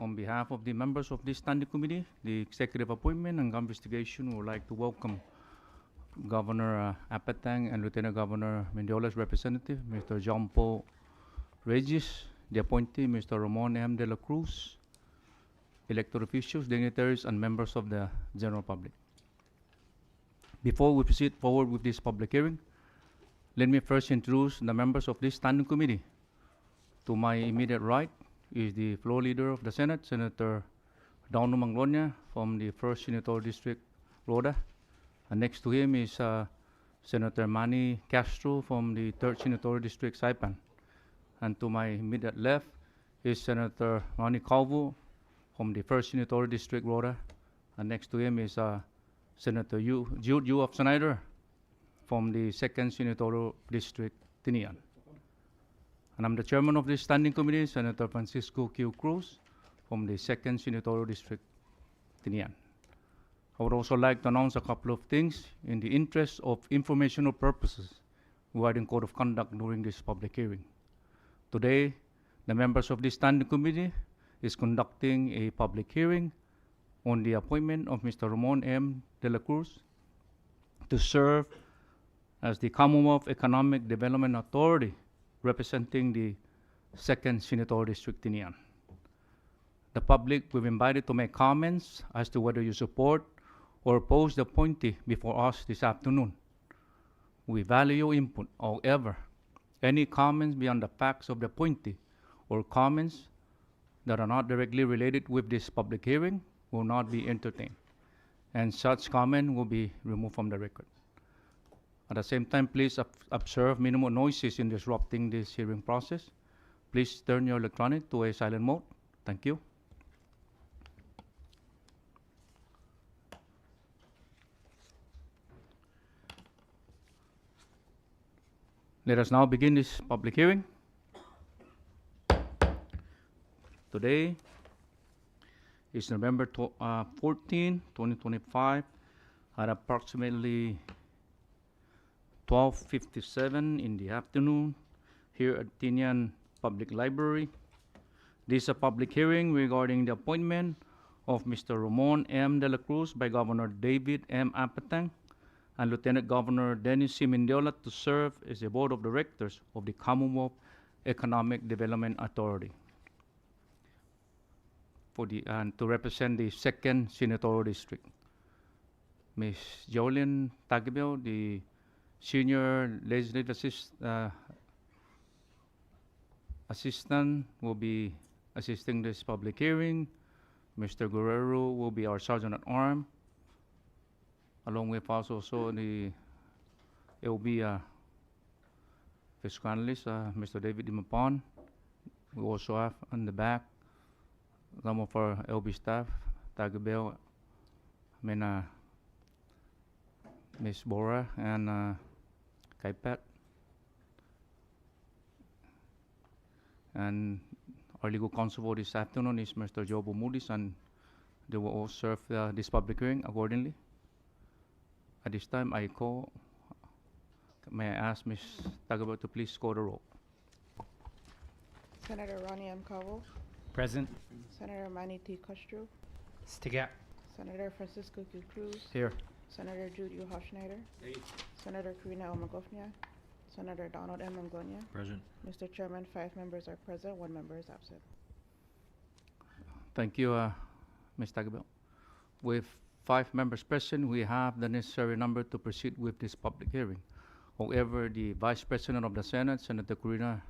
On behalf of the members of this standing committee, the Executive Appointment and Investigation, we would like to welcome Governor Apatang and Lieutenant Governor Mendiola's representative, Mr. John Paul Regis, the appointee, Mr. Ramon M. De La Cruz, elected officials, dignitaries, and members of the general public. Before we proceed forward with this public hearing, let me first introduce the members of this standing committee. To my immediate right is the floor leader of the Senate, Senator Dauno Manglonia from the 1st Senatorial District, Rhoda. And next to him is Senator Manny Castro from the 3rd Senatorial District, Saipan. And to my immediate left is Senator Ronnie Calvo from the 1st Senatorial District, Rhoda. And next to him is Senator Jude U. of Snyder from the 2nd Senatorial District, Tinian. And I'm the chairman of this standing committee, Senator Francisco Q. Cruz from the 2nd Senatorial District, Tinian. I would also like to announce a couple of things in the interest of informational purposes regarding code of conduct during this public hearing. Today, the members of this standing committee is conducting a public hearing on the appointment of Mr. Ramon M. De La Cruz to serve as the Commonwealth Economic Development Authority representing the 2nd Senatorial District, Tinian. The public will be invited to make comments as to whether you support or oppose the appointee before us this afternoon. We value your input. However, any comments beyond the facts of the appointee or comments that are not directly related with this public hearing will not be entertained, and such comment will be removed from the record. At the same time, please observe minimal noises in disrupting this hearing process. Please turn your electronic to a silent mode. Thank you. Let us now begin this public hearing. Today is November 14, 2025, at approximately 12:57 in the afternoon here at Tinian Public Library. This is a public hearing regarding the appointment of Mr. Ramon M. De La Cruz by Governor David M. Apatang and Lieutenant Governor Dennis C. Mendiola to serve as the Board of Directors of the Commonwealth Economic Development Authority and to represent the 2nd Senatorial District. Ms. Jolene Tagbio, the Senior Legislative Assistant, will be assisting this public hearing. Mr. Guerrero will be our Sergeant at Arms, along with also the LB Fiscal Analyst, Mr. David Dimapon. We also have on the back some of our LB staff, Tagbio, Ms. Bora, and Kaipat. And our legal counsel for this afternoon is Mr. Joe Bumudis, and they will all serve this public hearing accordingly. At this time, may I ask Ms. Tagbio to please call the roll. Senator Ronnie M. Calvo. Present. Senator Manny T. Castro. Stigat. Senator Francisco Q. Cruz. Here. Senator Jude U. Schneider. Senator Karina Omagofnia. Senator Donald M. Manglonia. Present. Mr. Chairman, 5 members are present, 1 member is absent. Thank you, Ms. Tagbio. With 5 members present, we have the necessary number to proceed with this public hearing. However, the Vice President of the Senate, Senator Karina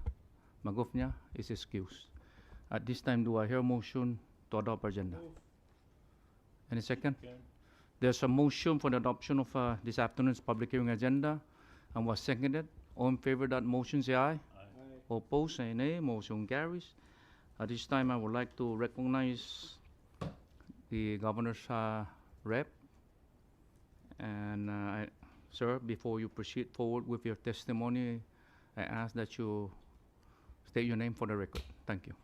Magofnia, is excused. At this time, do I hear a motion to adopt our agenda? Any second? Okay. There's a motion for the adoption of this afternoon's public hearing agenda and was seconded. All in favor of that motion, say aye. Aye. Opposed, say nay. Motion carries. At this time, I would like to recognize the governor's rep. And sir, before you proceed forward with your testimony, I ask that you state your name for the record. Thank you.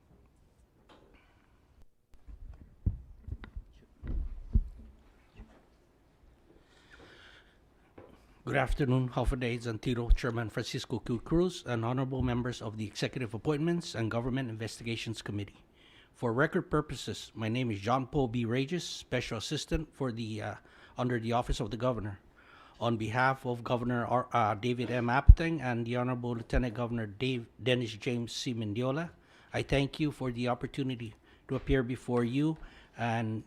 Good afternoon, Hoffa Antiro, Chairman Francisco Q. Cruz, and honorable members of the Executive Appointments and Government Investigations Committee. For record purposes, my name is John Paul B. Regis, Special Assistant for the under the Office of the Governor. On behalf of Governor David M. Apateng and the Honorable Lieutenant Governor Dennis James C. Mendiola, I thank you for the opportunity to appear before you and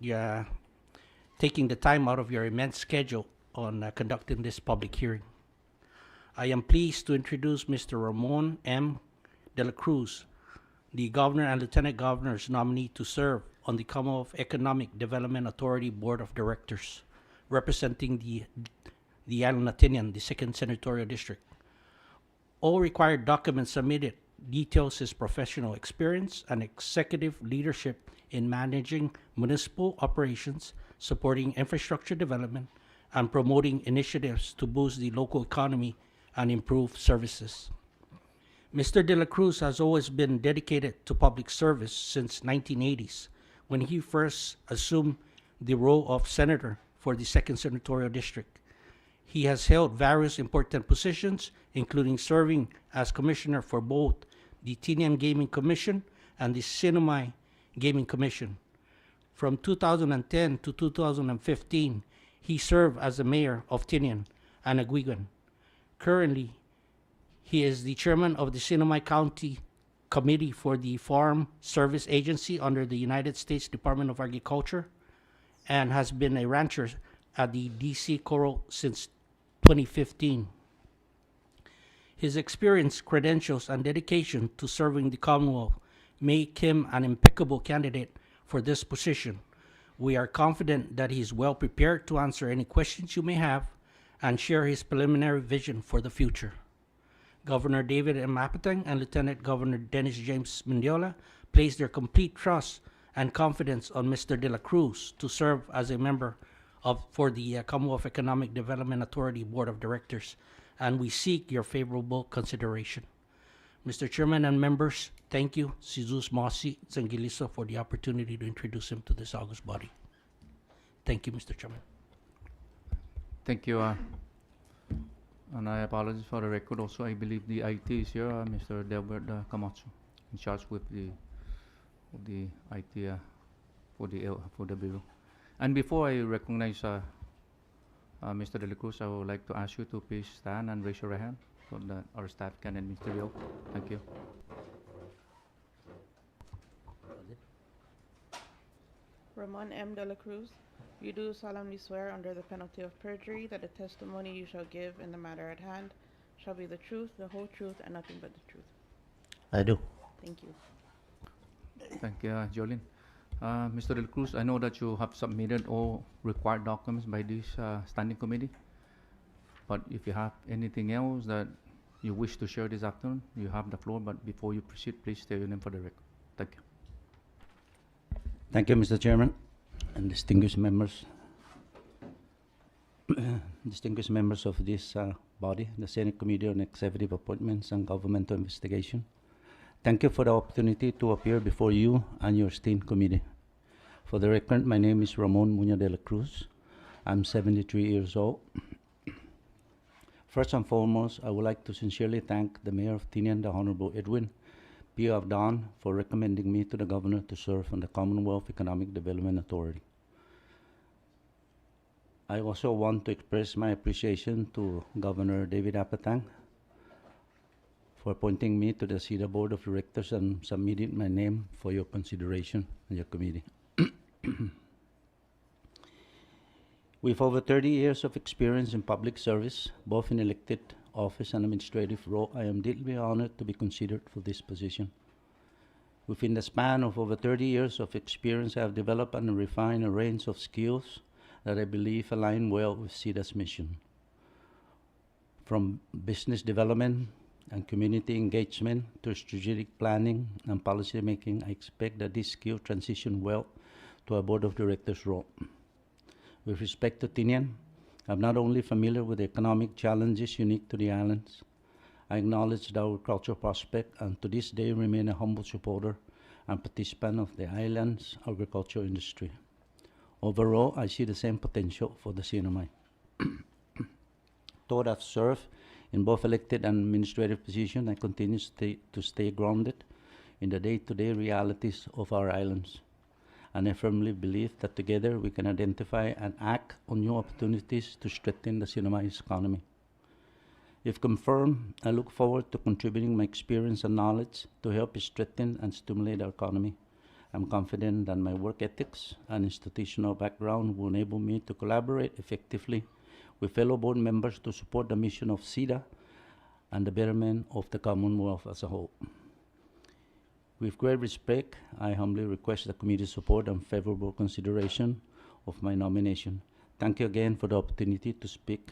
taking the time out of your immense schedule on conducting this public hearing. I am pleased to introduce Mr. Ramon M. de la Cruz, the Governor and Lieutenant Governor's nominee to serve on the Commonwealth Economic Development Authority Board of Directors, representing the Island of Tinian, the 2nd Senatorial District. All required documents submitted details his professional experience and executive leadership in managing municipal operations, supporting infrastructure development, and promoting initiatives to boost the local economy and improve services. Mr. de la Cruz has always been dedicated to public service since 1980s, when he first assumed the role of senator for the 2nd Senatorial District. He has held various important positions, including serving as commissioner for both the Tinian Gaming Commission and the Sinumay Gaming Commission. From 2010 to 2015, he served as the mayor of Tinian and Aguiguan. Currently, he is the chairman of the Sinumay County Committee for the Farm Service Agency under the United States Department of Agriculture and has been a rancher at the DC Coral since 2015. His experience, credentials, and dedication to serving the Commonwealth make him an impeccable candidate for this position. We are confident that he is well prepared to answer any questions you may have and share his preliminary vision for the future. Governor David M. Apateng and Lieutenant Governor Dennis James Mendiola place their complete trust and confidence on Mr. de la Cruz to serve as a member for the Commonwealth Economic Development Authority Board of Directors, and we seek your favorable consideration. Mr. Chairman and members, thank you, Jesus Mosi Zangiliso, for the opportunity to introduce him to this august body. Thank you, Mr. Chairman. Thank you. And I apologize for the record also. I believe the IT is here, Mr. Delbert Camacho, in charge with the IT for the bureau. And before I recognize Mr. de la Cruz, I would like to ask you to please stand and raise your hand so that our staff can administer the oath. Thank you. Ramon M. de la Cruz, you do solemnly swear under the penalty of perjury that the testimony you shall give in the matter at hand shall be the truth, the whole truth, and nothing but the truth. I do. Thank you. Thank you, Jolene. Mr. de la Cruz, I know that you have submitted all required documents by this standing committee, but if you have anything else that you wish to share this afternoon, you have the floor, but before you proceed, please state your name for the record. Thank you. Thank you, Mr. Chairman, and distinguished members, distinguished members of this body, the Senate Committee on Executive Appointments and Governmental Investigation. Thank you for the opportunity to appear before you and your esteemed committee. For the record, my name is Ramon Muñoz de la Cruz. I'm 73 years old. First and foremost, I would like to sincerely thank the Mayor of Tinian, the Honorable Edwin P. Avdan, for recommending me to the Governor to serve on the Commonwealth Economic Development Authority. I also want to express my appreciation to Governor David Apateng for appointing me to the CEDA Board of Directors and submitting my name for your consideration in your committee. With over 30 years of experience in public service, both in elected office and administrative role, I am deeply honored to be considered for this position. Within the span of over 30 years of experience, I have developed and refined a range of skills that I believe align well with CEDA's mission. From business development and community engagement to strategic planning and policy making, I expect that this skill transition well to a board of directors role. With respect to Tinian, I'm not only familiar with the economic challenges unique to the islands, I acknowledge the agricultural prospect and to this day remain a humble supporter and participant of the island's agricultural industry. Overall, I see the same potential for the Sinumay. Though I've served in both elected and administrative positions, I continue to stay grounded in the day-to-day realities of our islands. And I firmly believe that together we can identify and act on new opportunities to strengthen the Sinamais economy. If confirmed, I look forward to contributing my experience and knowledge to help strengthen and stimulate our economy. I'm confident that my work ethics and institutional background will enable me to collaborate effectively with fellow board members to support the mission of SIDA and the betterment of the Commonwealth as a whole. With great respect, I humbly request the committee's support and favorable consideration of my nomination. Thank you again for the opportunity to speak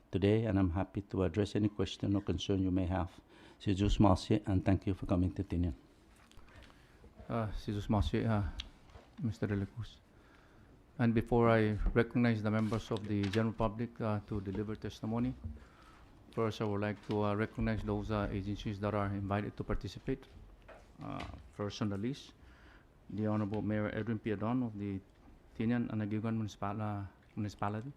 today, and I'm happy to address any question or concern you may have. Si Jus Marci, and thank you for coming to Tinian. Si Jus Marci, Mr. De La Cruz. And before I recognize the members of the general public to deliver testimony, first I would like to recognize those agencies that are invited to participate. First on the list, the Honorable Mayor Edwin Piadon of the Tinian and Aguiguan Municipality.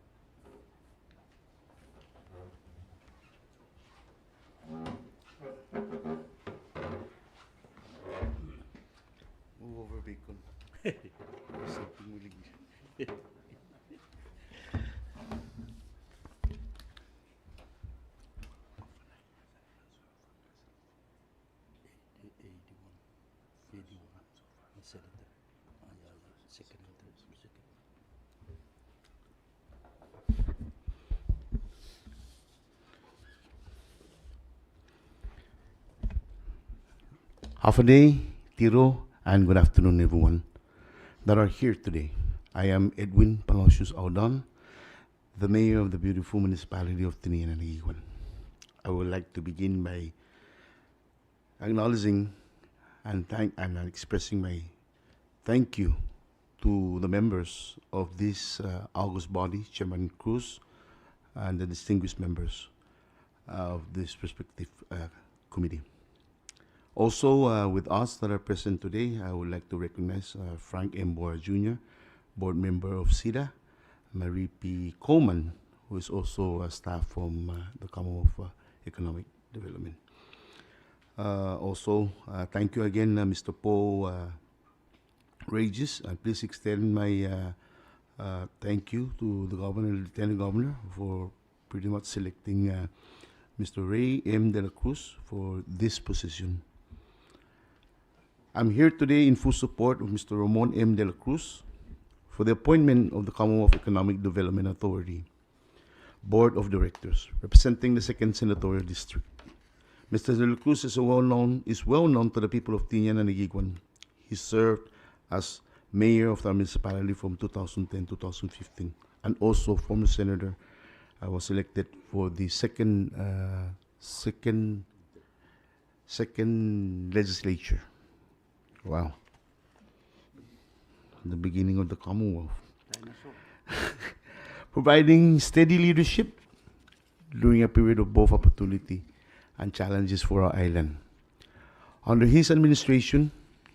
Move over, Bacon. Something really good. Half a day, Tiro, and good afternoon, everyone that are here today. I am Edwin Palacios Audon, the mayor of the beautiful municipality of Tinian and Aguiguan. I would like to begin by acknowledging and expressing my thank you to the members of this august body, Chairman Cruz, and the distinguished members of this respective committee. Also with us that are present today, I would like to recognize Frank M. Boer Jr., board member of SIDA, Marie P. Coleman, who is also a staff from the Commonwealth Economic Development. Also, thank you again, Mr. Paul Regis. Please extend my thank you to the Governor and Lieutenant Governor for pretty much selecting Mr. Ray M. De La Cruz for this position. I'm here today in full support of Mr. Ramon M. De La Cruz for the appointment of the Commonwealth Economic Development Authority Board of Directors, representing the 2nd Senatorial District. Mr. De La Cruz is well known to the people of Tinian and Aguiguan. He served as mayor of our municipality from 2010 to 2015, and also former senator. I was elected for the second legislature. Wow. The beginning of the Commonwealth. Providing steady leadership during a period of both opportunity and challenges for our island. Under his administration,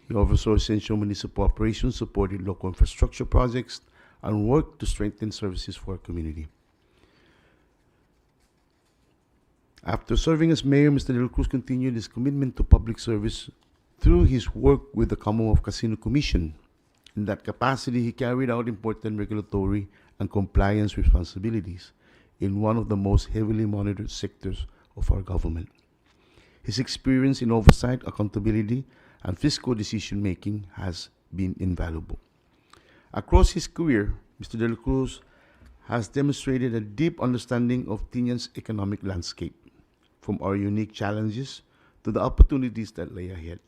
he oversaw essential municipal operations, supported local infrastructure projects, and worked to strengthen services for our community. After serving as mayor, Mr. De La Cruz continued his commitment to public service through his work with the Commonwealth Casino Commission. In that capacity, he carried out important regulatory and compliance responsibilities in one of the most heavily monitored sectors of our government. His experience in oversight, accountability, and fiscal decision-making has been invaluable. Across his career, Mr. De La Cruz has demonstrated a deep understanding of Tinian's economic landscape, from our unique challenges to the opportunities that lay ahead.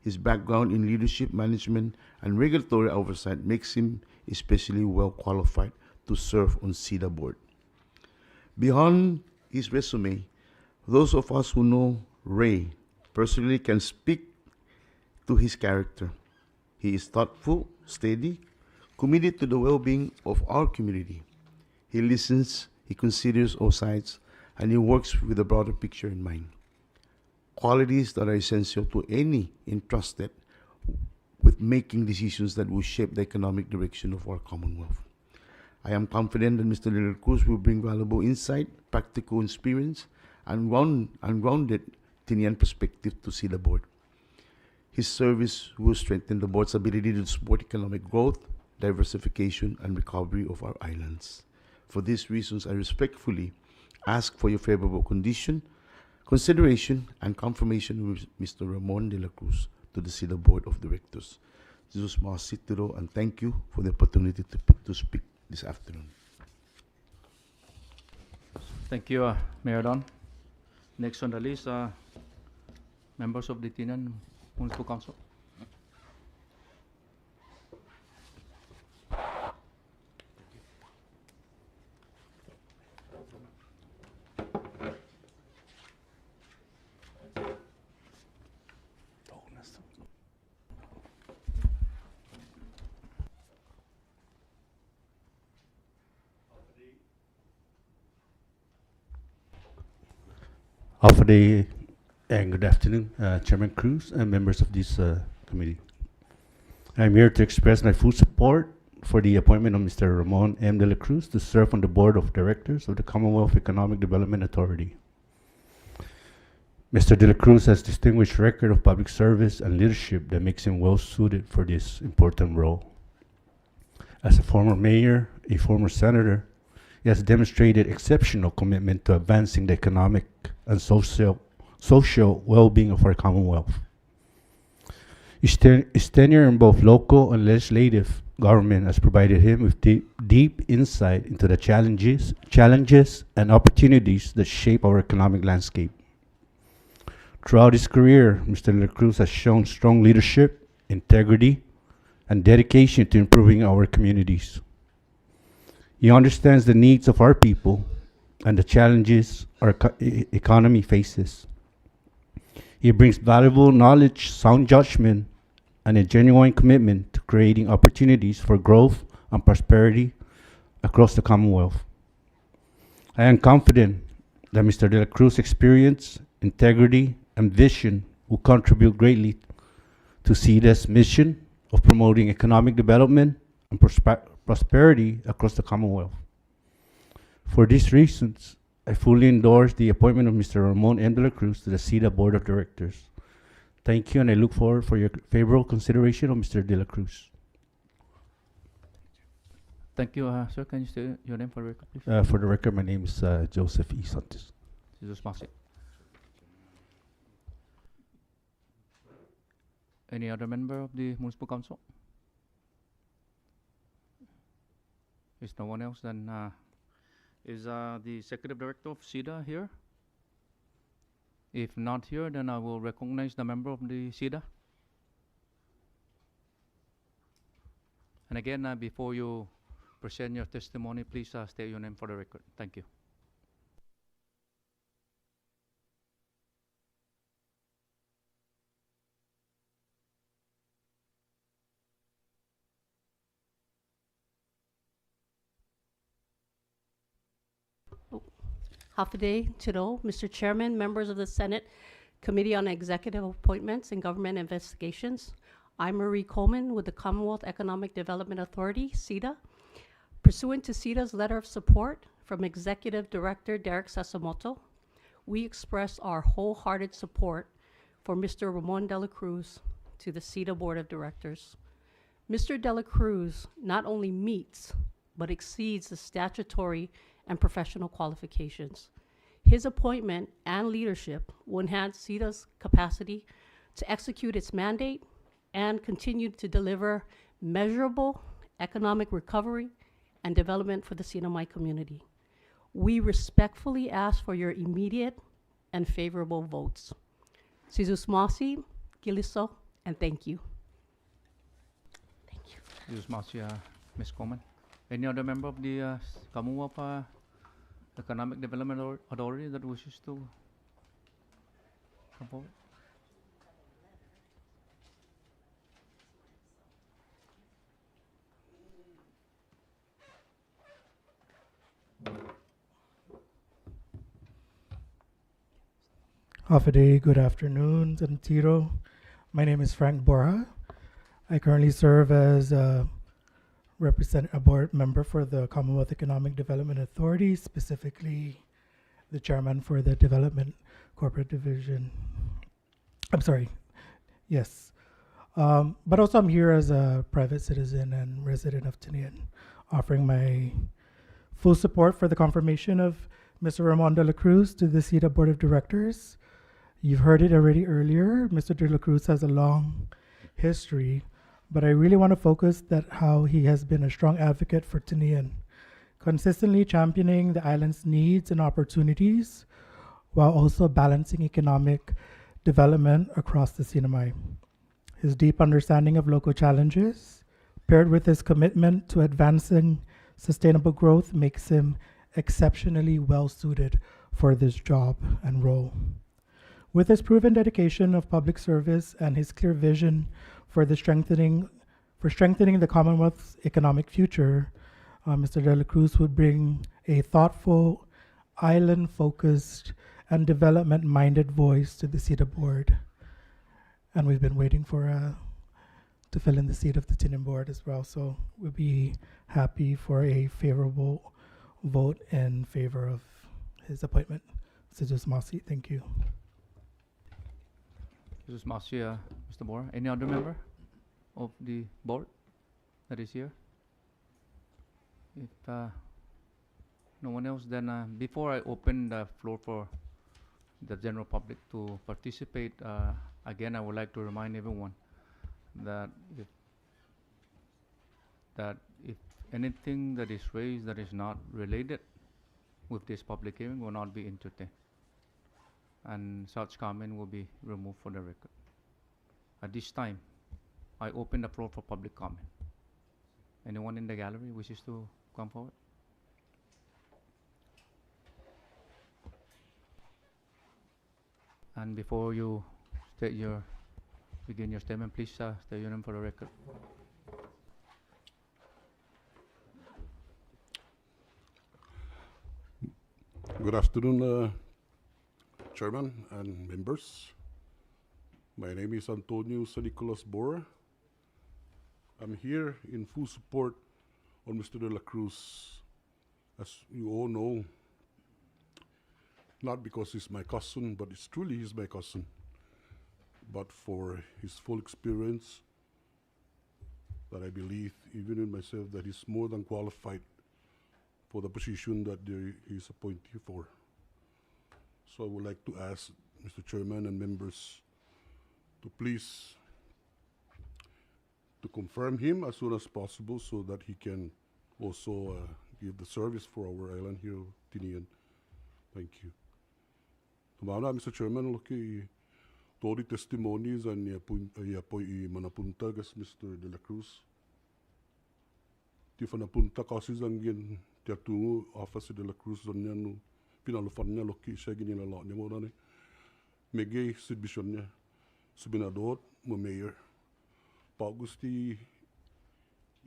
His background in leadership, management, and regulatory oversight makes him especially well qualified to serve on SIDA board. Beyond his resume, those of us who know Ray personally can speak to his character. He is thoughtful, steady, committed to the well-being of our community. He listens, he considers all sides, and he works with a broader picture in mind. Qualities that are essential to any entrusted with making decisions that will shape the economic direction of our Commonwealth. I am confident that Mr. De La Cruz will bring valuable insight, practical experience, and grounded Tinian perspective to SIDA board. His service will strengthen the board's ability to support economic growth, diversification, and recovery of our islands. For these reasons, I respectfully ask for your favorable consideration, and confirmation with Mr. Ramon de la Cruz to the SIDA Board of Directors. Jesus Masitiro, and thank you for the opportunity to speak this afternoon. Thank you, Mayor Don. Next on the list, members of the Tinan Municipal Council. Alpha Day and good afternoon, Chairman Cruz and members of this committee. I'm here to express my full support for the appointment of Mr. Ramon M. de la Cruz to serve on the Board of Directors of the Commonwealth Economic Development Authority. Mr. de la Cruz has distinguished record of public service and leadership that makes him well suited for this important role. As a former mayor, a former senator, he has demonstrated exceptional commitment to advancing the economic and social well-being of our Commonwealth. His tenure in both local and legislative government has provided him with deep insight into the challenges and opportunities that shape our economic landscape. Throughout his career, Mr. de la Cruz has shown strong leadership, integrity, and dedication to improving our communities. He understands the needs of our people and the challenges our economy faces. He brings valuable knowledge, sound judgment, and a genuine commitment to creating opportunities for growth and prosperity across the Commonwealth. I am confident that Mr. de la Cruz's experience, integrity, and vision will contribute greatly to SIDA's mission of promoting economic development and prosperity across the Commonwealth. For these reasons, I fully endorse the appointment of Mr. Ramon M. de la Cruz to the SIDA Board of Directors. Thank you, and I look forward for your favorable consideration of Mr. de la Cruz. Thank you, sir. Can you state your name for the record, please? For the record, my name is Joseph E. Santos. Jesus Masi. Any other member of the Municipal Council? Is no one else, then is the Executive Director of SIDA here? If not here, then I will recognize the member of the SIDA. And again, before you present your testimony, please state your name for the record. Thank you. Hafaday Chido, Mr. Chairman, members of the Senate Committee on Executive Appointments and Government Investigations. I'm Marie Coleman with the Commonwealth Economic Development Authority, SIDA. Pursuant to SIDA's letter of support from Executive Director Derek Sasamoto, we express our wholehearted support for Mr. Ramon de la Cruz to the SIDA Board of Directors. Mr. de la Cruz not only meets, but exceeds the statutory and professional qualifications. His appointment and leadership will enhance SIDA's capacity to execute its mandate and continue to deliver measurable economic recovery and development for the Sinamay community. We respectfully ask for your immediate and favorable votes. Sizusmasi, Giliso, and thank you. Thank you. Jesus Masi, Ms. Coleman. Any other member of the Commonwealth Economic Development Authority that wishes to come forward? Hafaday, good afternoon, Tiro. My name is Frank Borja. I currently serve as a board member for the Commonwealth Economic Development Authority, specifically the chairman for the Development Corporate Division. I'm sorry, yes, But also, I'm here as a private citizen and resident of Tinian, offering my full support for the confirmation of Mr. Ramon de la Cruz to the CETA Board of Directors. You've heard it already earlier. Mr. de la Cruz has a long history, but I really want to focus that how he has been a strong advocate for Tinian, consistently championing the island's needs and opportunities while also balancing economic development across the Sinamay. His deep understanding of local challenges, paired with his commitment to advancing sustainable growth, makes him exceptionally well suited for this job and role. With his proven dedication of public service and his clear vision for strengthening the Commonwealth's economic future, Mr. de la Cruz would bring a thoughtful, island-focused, and development-minded voice to the CETA board. And we've been waiting for to fill in the seat of the Tinian board as well. So we'll be happy for a favorable vote in favor of his appointment. Jesus Masi, thank you. Jesus Masi, Mr. Bora. Any other member of the board that is here? If no one else, then before I open the floor for the general public to participate, again, I would like to remind everyone that if anything that is raised that is not related with this public hearing will not be entertained, and such comment will be removed for the record. At this time, I open the floor for public comment. Anyone in the gallery wishes to come forward? And before you begin your statement, please state your name for the record. Good afternoon, Chairman and members. My name is Antonio Nicolas Bora. I'm here in full support on Mr. de la Cruz. As you all know, not because he's my cousin, but it's truly he's my cousin, but for his full experience, that I believe, even in myself, that he's more than qualified for the position that he's appointed for. So I would like to ask Mr. Chairman and members to please to confirm him as soon as possible so that he can also give the service for our island here, Tinian. Thank you. Tumana, Mr. Chairman, loki tori testimonies and iapo I manapunta gas Mr. de la Cruz. Ti fanapunta kasi zangin tiatungu office de la Cruz zanya no pinalufan niya loki siya ginilala niya mo na megay submission niya subinador mo mayor. Paugusti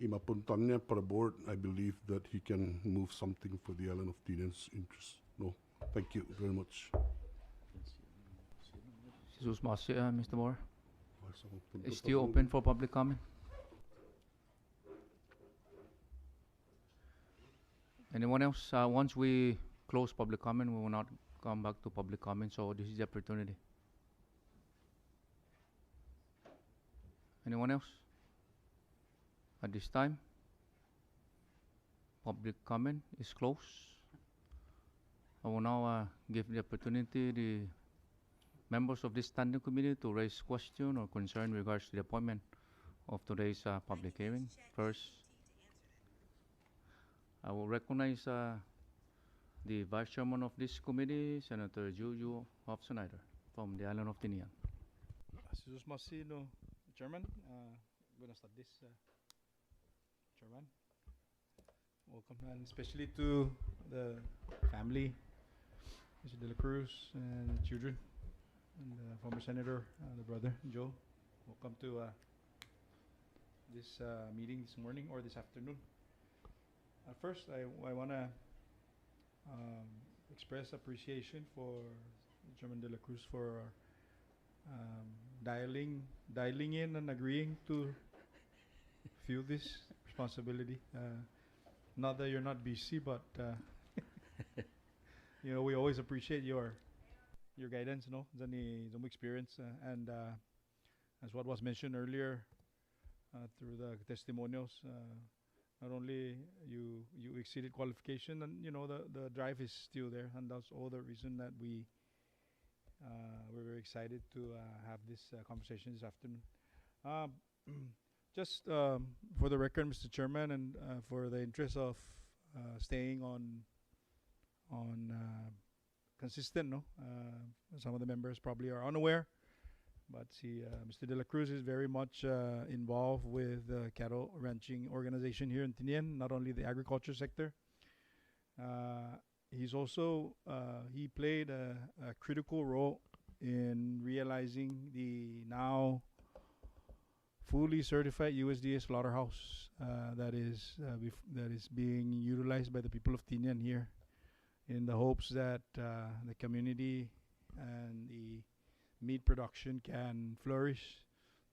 imapuntan niya para board, I believe that he can move something for the island of Tinian's interest. No, thank you very much. Jesus Masi, Mr. Bora. Is still open for public comment? Anyone else? Once we close public comment, we will not come back to public comment, so this is the opportunity. Anyone else? At this time, public comment is closed. I will now give the opportunity the members of this standing committee to raise question or concern in regards to the appointment of today's public hearing. First, I will recognize the Vice Chairman of this committee, Senator Juju Hobsonider from the island of Tinian. Jesus Masino, Chairman. I'm going to start this, Chairman. Welcome, and especially to the family, Mr. de la Cruz, and the children, and the former Senator, the brother, Joe. Welcome to this meeting this morning or this afternoon. First, I want to express appreciation for Chairman de la Cruz for dialing in and agreeing to feel this responsibility. Not that you're not busy, but you know, we always appreciate your guidance, no, zani experience, and as what was mentioned earlier through the testimonials, not only you exceeded qualification, and the drive is still there, and that's all the reason that we're very excited to have this conversation this afternoon. Um, just for the record, Mr. Chairman, and for the interest of staying on consistent, no, some of the members probably are unaware, but see, Mr. De La Cruz is very much involved with the cattle ranching organization here in Tinian, not only the agriculture sector. He's also he played a critical role in realizing the now fully certified USDA slaughterhouse that is being utilized by the people of Tinian here, in the hopes that the community and the meat production can flourish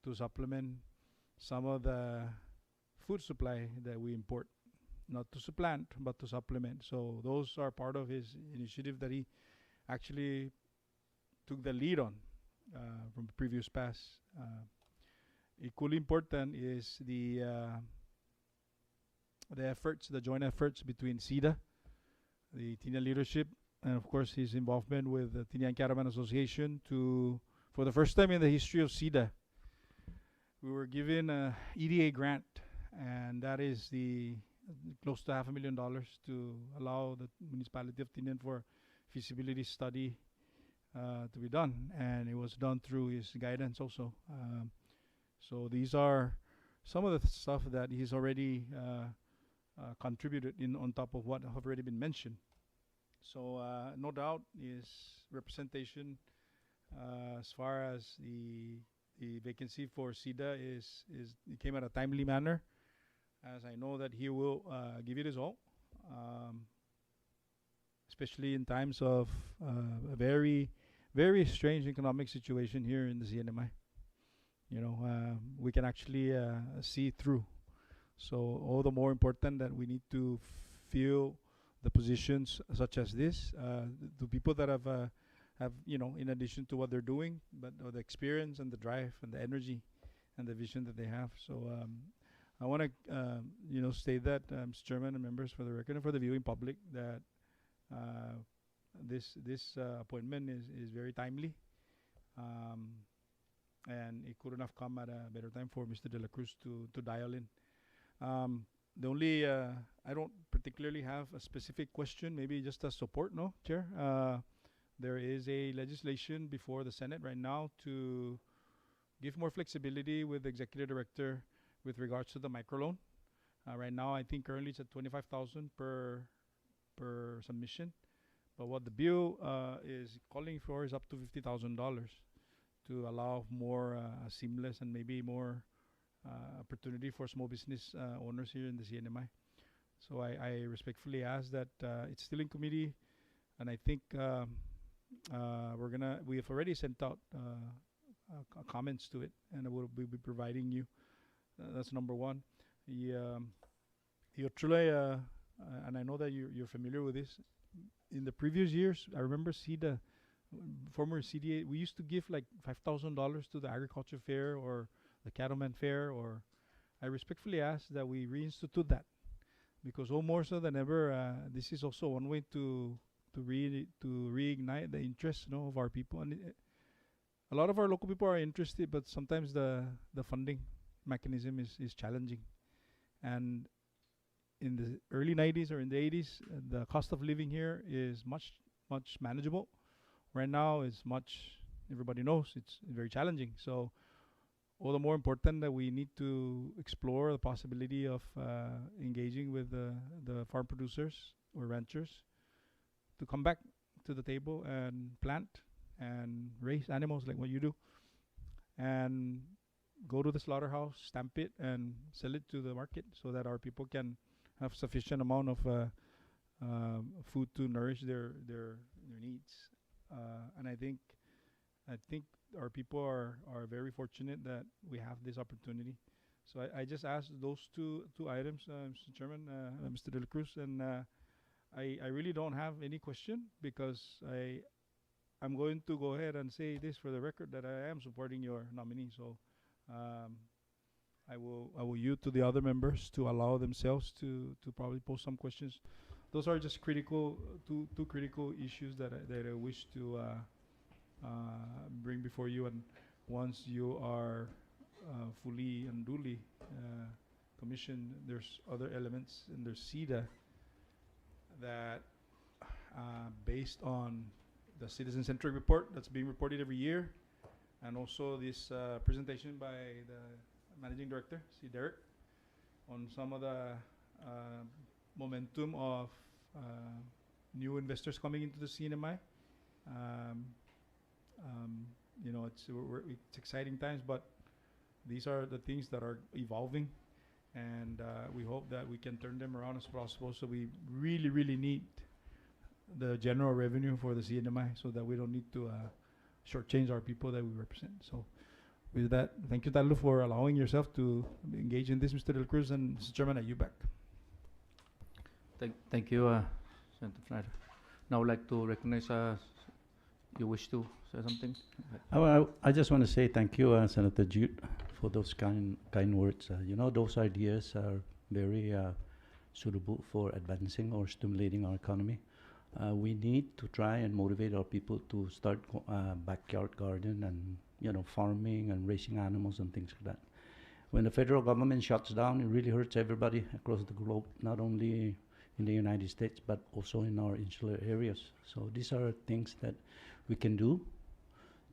to supplement some of the food supply that we import, not to supplant but to supplement. So those are part of his initiative that he actually took the lead on from the previous past. Equally important is the efforts, the joint efforts between SIDA, the Tinian leadership, and of course his involvement with the Tinian Caravan Association to, for the first time in the history of SIDA, we were given a EDA grant, and that is the close to $500,000 to allow the municipality of Tinian for feasibility study to be done, and it was done through his guidance also. So these are some of the stuff that he's already contributed in on top of what have already been mentioned. So no doubt his representation as far as the vacancy for SIDA is it came at a timely manner, as I know that he will give it his all, especially in times of a very, very strange economic situation here in the CNMI. We can actually see through. So all the more important that we need to fill the positions such as this, the people that have in addition to what they're doing, but the experience and the drive and the energy and the vision that they have. So I want to state that, Mr. Chairman and members, for the record and for the viewing public, that this appointment is very timely, and it couldn't have come at a better time for Mr. De La Cruz to dial in. The only I don't particularly have a specific question, maybe just a support, no, Chair. There is a legislation before the Senate right now to give more flexibility with the Executive Director with regards to the microloan. Right now, I think currently it's at $25,000 per submission, but what the bill is calling for is up to $50,000 to allow more seamless and maybe more opportunity for small business owners here in the CNMI. So I respectfully ask that it's still in committee, and I think we have already sent out comments to it, and we'll be providing you. That's number one. And I know that you're familiar with this. In the previous years, I remember SIDA, former CDA, we used to give like $5,000 to the agriculture fair or the cattleman fair, or I respectfully ask that we reinstitute that, because more so than ever, this is also one way to reignite the interest, of our people. And a lot of our local people are interested, but sometimes the funding mechanism is challenging. And in the early 90s or in the 80s, the cost of living here is much manageable. Right now, it's everybody knows it's very challenging. So all the more important that we need to explore the possibility of engaging with the farm producers or ranchers to come back to the table and plant and raise animals like what you do, and go to the slaughterhouse, stamp it, and sell it to the market so that our people can have sufficient amount of food to nourish their needs. And I think our people are very fortunate that we have this opportunity. So I just asked those two items, Mr. Chairman, Mr. De La Cruz, and I really don't have any question, because I'm going to go ahead and say this for the record, that I am supporting your nominee. So Um, I will yield to the other members to allow themselves to probably pose some questions. Those are just critical, two critical issues that I wish to bring before you. And once you are fully and duly commissioned, there's other elements in their CEDA that, based on the citizen-centric report that's being reported every year, and also this presentation by the Managing Director, C. Derek, on some of the momentum of new investors coming into the CNMI. You know, it's exciting times, but these are the things that are evolving, and we hope that we can turn them around as possible. So we really, really need the general revenue for the CNMI so that we don't need to shortchange our people that we represent. So with that, thank you, Talo, for allowing yourself to engage in this, Mr. De La Cruz, and Mr. Chairman, are you back? Thank you, Senator Schneider. Now I'd like to recognize, you wish to say something? I just want to say thank you, Senator Jude, for those kind words. You know, those ideas are very suitable for advancing or stimulating our economy. We need to try and motivate our people to start backyard garden and, you know, farming and raising animals and things like that. When the federal government shuts down, it really hurts everybody across the globe, not only in the United States, but also in our insular areas. So these are things that we can do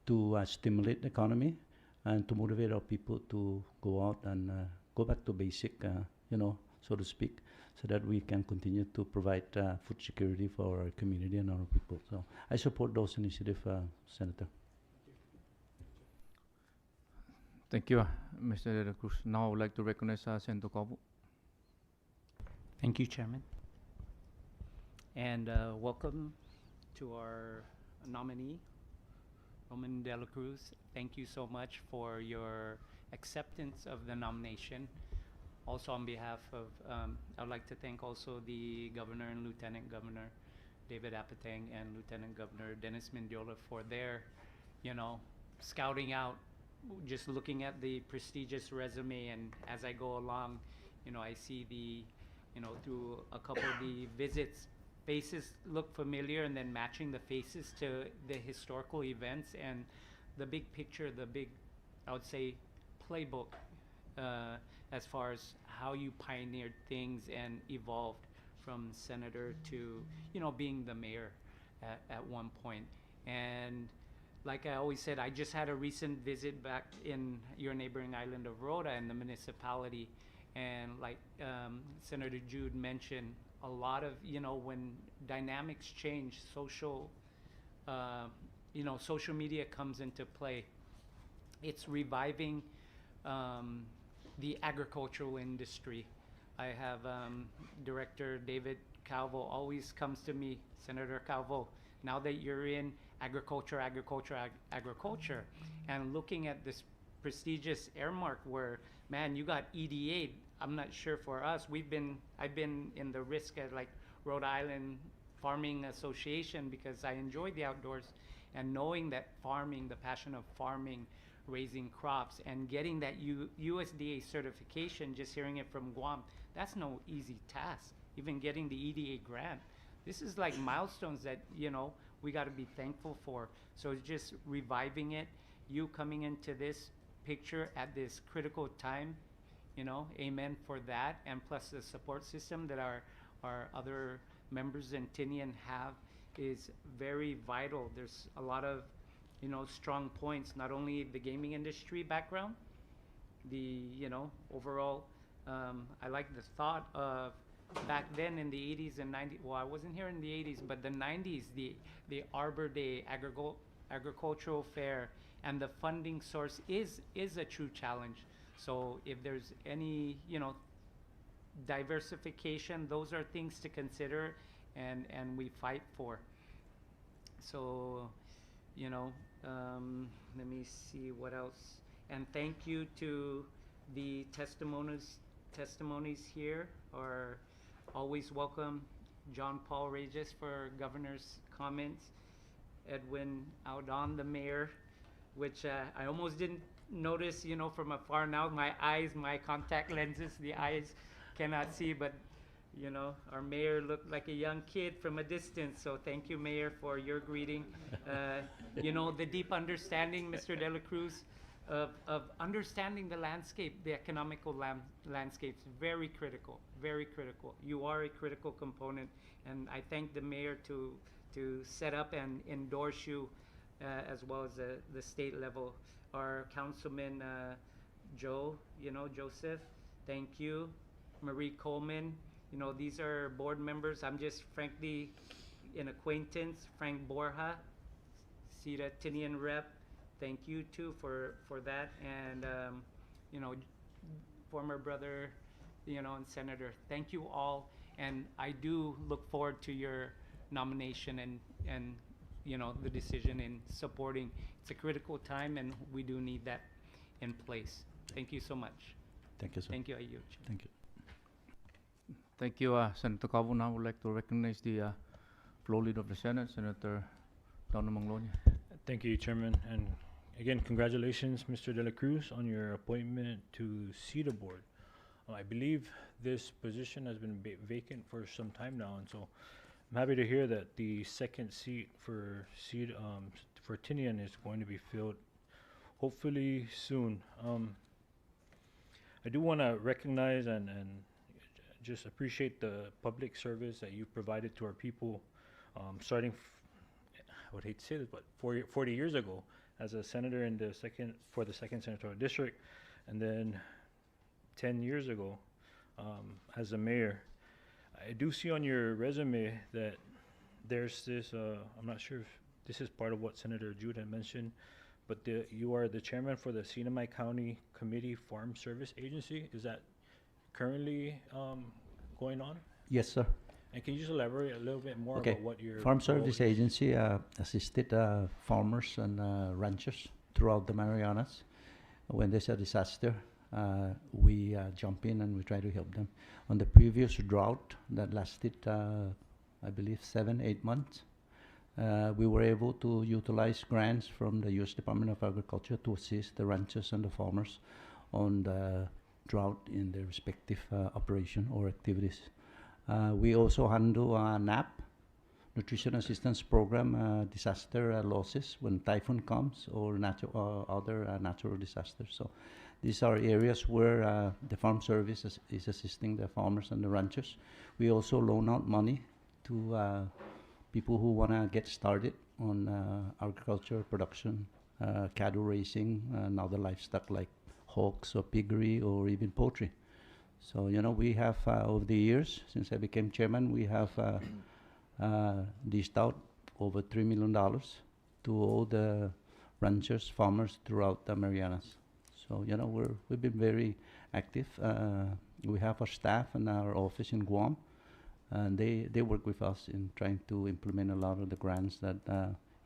to stimulate the economy and to motivate our people to go out and go back to basic, you know, so to speak, so that we can continue to provide food security for our community and our people. So I support those initiatives, Senator. Thank you, Mr. De La Cruz. Now I would like to recognize Senator Calvo. Thank you, Chairman. And welcome to our nominee, Roman De La Cruz. Thank you so much for your acceptance of the nomination. Also on behalf of, I'd like to thank also the Governor and Lieutenant Governor David Apateng and Lieutenant Governor Dennis Mendiola for their, you know, scouting out, just looking at the prestigious resume. And as I go along, you know, I see the, you know, through a couple of the visits, faces look familiar, and then matching the faces to the historical events and the big picture, the big, I would say, playbook as far as how you pioneered things and evolved from senator to, you know, being the mayor at one point. And like I always said, I just had a recent visit back in your neighboring island of Rota and the municipality. And like Senator Jude mentioned, a lot of, you know, when dynamics change, social, you know, social media comes into play. It's reviving the agricultural industry. I have Director David Calvo always comes to me, Senator Calvo, now that you're in agriculture, and looking at this prestigious earmark where, man, you got EDA. I'm not sure for us. I've been in the risk at like Rhode Island Farming Association because I enjoy the outdoors, and knowing that farming, the passion of farming, raising crops, and getting that USDA certification, just hearing it from Guam, that's no easy task. Even getting the EDA grant. This is like milestones that, you know, we got to be thankful for. So it's just reviving it, you coming into this picture at this critical time, you know, amen for that. And plus the support system that our other members in Tinian have is very vital. There's a lot of, you know, strong points, not only the gaming industry background, the, you know, overall, I like the thought of back then in the 80s and 90s, well, I wasn't here in the 80s, but the 90s, the Arbor Day, agricultural fair, and the funding source is a true challenge. So if there's any, you know, diversification, those are things to consider, and we fight for. So, you know, let me see what else. And thank you to the testimonies here are always welcome. John Paul Regis for governor's comments, Edwin Audon, the mayor, which I almost didn't notice, you know, from afar now, my eyes, my contact lenses, the eyes cannot see, but you know, our mayor looked like a young kid from a distance. So thank you, Mayor, for your greeting. You know, the deep understanding, Mr. De La Cruz, of understanding the landscape, the economical landscape, is very critical, very critical. You are a critical component, and I thank the mayor to set up and endorse you, as well as the state level. Our councilman, Joe, you know, Joseph, thank you. Marie Coleman, you know, these are board members. I'm just frankly an acquaintance. Frank Borja, Sita Tinian rep, thank you too for that. And, you know, former brother, you know, and senator, thank you all. And I do look forward to your nomination and you know, the decision in supporting. It's a critical time, and we do need that in place. Thank you so much. Thank you, sir. Thank you, Ayuch. Thank you. Thank you, Senator Cabo. Now I would like to recognize the floor leader of the Senate, Senator Donna Manglonia. Thank you, Chairman. And again, congratulations, Mr. De La Cruz, on your appointment to CETA board. I believe this position has been vacant for some time now, and so I'm happy to hear that the second seat for CETA, for Tinian is going to be filled hopefully soon. I do want to recognize and just appreciate the public service that you provided to our people, starting, I would hate to say this, but 40 years ago as a senator in the for the second senatorial district, and then 10 years ago as a mayor. I do see on your resume that there's this, I'm not sure if this is part of what Senator Jude had mentioned, but you are the chairman for the Sinamay County Committee Farm Service Agency. Is that currently going on? Yes, sir. And can you just elaborate a little bit more Okay. about what your Farm role Service is? Agency assisted farmers and ranchers throughout the Marianas. When there's a disaster, we jump in and we try to help them. On the previous drought that lasted, I believe, 7-8 months, we were able to utilize grants from the U.S. Department of Agriculture to assist the ranchers and the farmers on the drought in their respective operation or activities. We also handle NAP, Nutrition Assistance Program, disaster losses when typhoon comes or other natural disasters. So these are areas where the Farm Service is assisting the farmers and the ranchers. We also loan out money to people who want to get started on agriculture, production, cattle raising, and other livestock like hogs or piggery or even poultry. So, you know, we have, over the years, since I became chairman, we have dished out over $3 million to all the ranchers, farmers throughout the Marianas. So, you know, we've been very active. We have our staff and our office in Guam, and they work with us in trying to implement a lot of the grants that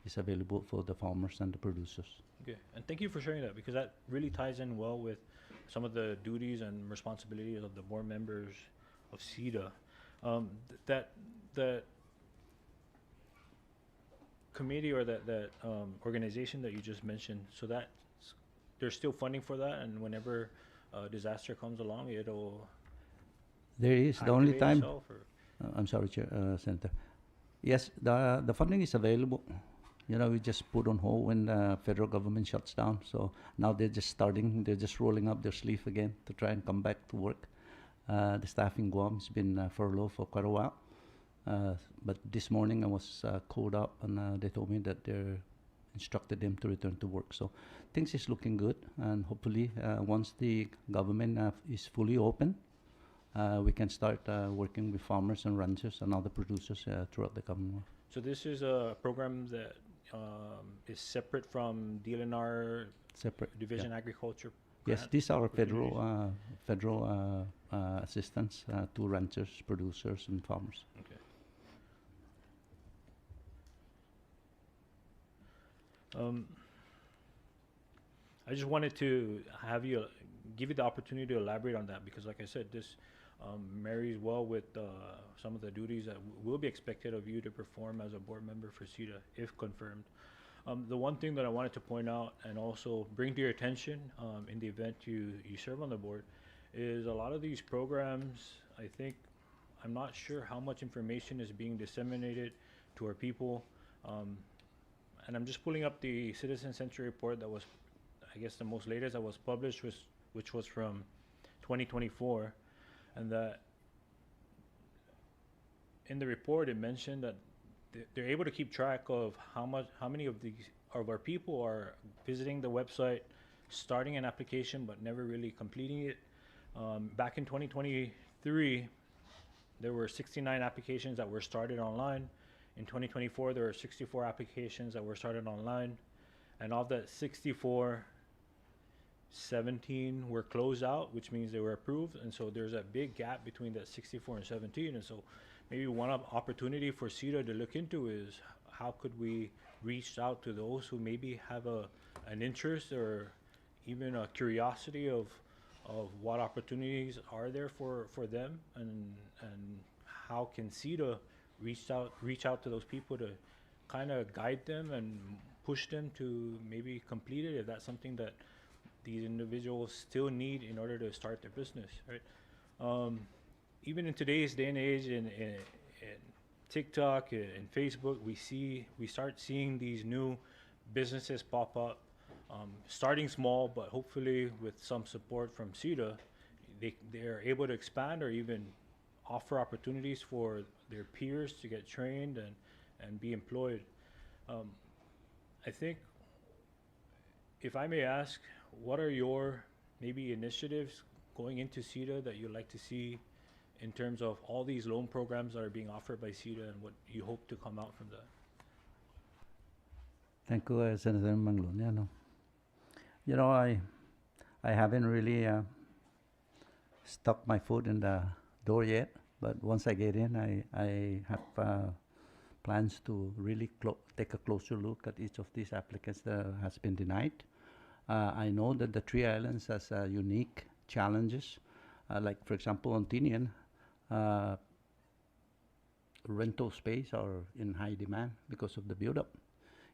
is available for the farmers and the producers. Okay, and thank you for sharing that, because that really ties in well with some of the duties and responsibilities of the board members of CETA. That committee or that organization that you just mentioned, so that there's still funding for that, and whenever a disaster comes along, it'll There is the only activate time. itself, or? I'm sorry, Chair, Senator. Yes, the funding is available. You know, we just put on hold when the federal government shuts down. So now they're just starting. They're just rolling up their sleeve again to try and come back to work. The staff in Guam has been furloughed for quite a while. But this morning I was called up, and they told me that they're instructed them to return to work. So things is looking good, and hopefully once the government is fully open, we can start working with farmers and ranchers and other producers throughout the Commonwealth. So this is a program that is separate from DLNR Separate. Division Agriculture. Yes, grant these are opportunities? federal assistance to ranchers, producers, and farmers. Okay. I just wanted to have you give you the opportunity to elaborate on that, because, like I said, this marries well with some of the duties that will be expected of you to perform as a board member for CETA, if confirmed. The one thing that I wanted to point out and also bring to your attention in the event you serve on the board is a lot of these programs, I think, I'm not sure how much information is being disseminated to our people. And I'm just pulling up the Citizen Century report that was, I guess, the most latest that was published, which was from 2024. And that in the report, it mentioned that they're able to keep track of how many of our people are visiting the website, starting an application, but never really completing it. Back in 2023, there were 69 applications that were started online. In 2024, there were 64 applications that were started online. And of that 64, 17 were closed out, which means they were approved. And so there's a big gap between that 64 and 17. And so maybe one opportunity for CETA to look into is how could we reach out to those who maybe have an interest or even a curiosity of what opportunities are there for them, and how can CETA reach out to those people to kind of guide them and push them to maybe complete it if that's something that these individuals still need in order to start their business, right? Even in today's day and age, in TikTok and Facebook, we start seeing these new businesses pop up, starting small, but hopefully with some support from CETA, they're able to expand or even offer opportunities for their peers to get trained and be employed. I think, if I may ask, what are your maybe initiatives going into CETA that you'd like to see in terms of all these loan programs that are being offered by CETA and what you hope to come out from that? Thank you, Senator Mangloniano. You know, I haven't really stuck my foot in the door yet, but once I get in, I have plans to really take a closer look at each of these applicants that has been denied. I know that the three islands has unique challenges, like for example on Tinian, rental space are in high demand because of the build-up.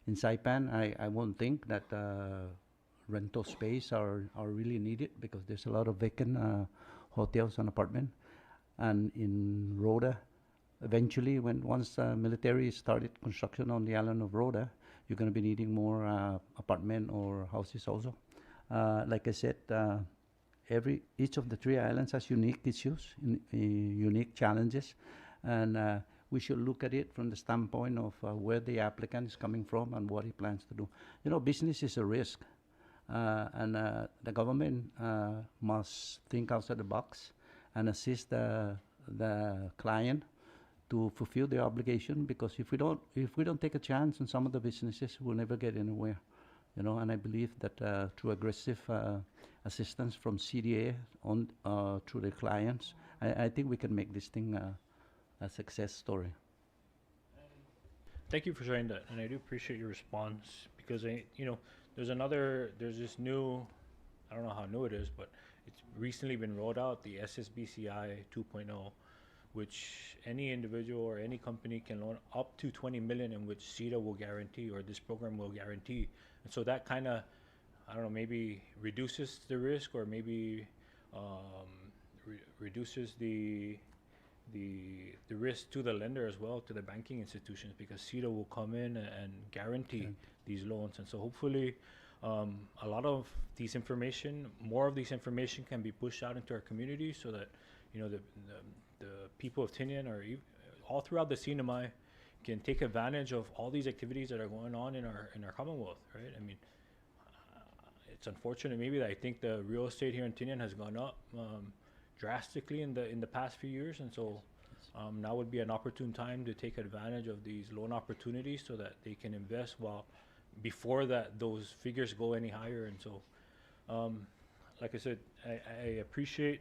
In Saipan, I won't think that rental space are really needed because there's a lot of vacant hotels and apartments. And in Rhoda, eventually, once military started construction on the island of Rhoda, you're going to be needing more apartment or houses also. Like I said, each of the three islands has unique issues, unique challenges, and we should look at it from the standpoint of where the applicant is coming from and what he plans to do. You know, business is a risk, and the government must think outside the box and assist the client to fulfill their obligation, because if we don't take a chance on some of the businesses, we'll never get anywhere. You know, and I believe that through aggressive assistance from CDA on through the clients, I think we can make this thing a success story. Thank you for sharing that, and I do appreciate your response, because there's this new, I don't know how new it is, but it's recently been rolled out, the SSBCI 2.0, which any individual or any company can loan up to 20 million, in which CETA will guarantee, or this program will guarantee. And so that kind of, I don't know, maybe reduces the risk, or maybe reduces the risk to the lender as well, to the banking institutions, because CETA will come in and guarantee these loans. And so hopefully a lot of these information, more of these information can be pushed out into our community, so that, you know, the people of Tinian, or all throughout the CNMI, can take advantage of all these activities that are going on in our Commonwealth, right? I mean, it's unfortunate maybe that I think the real estate here in Tinian has gone up drastically in the past few years, and so now would be an opportune time to take advantage of these loan opportunities so that they can invest before those figures go any higher. And so, like I said, I appreciate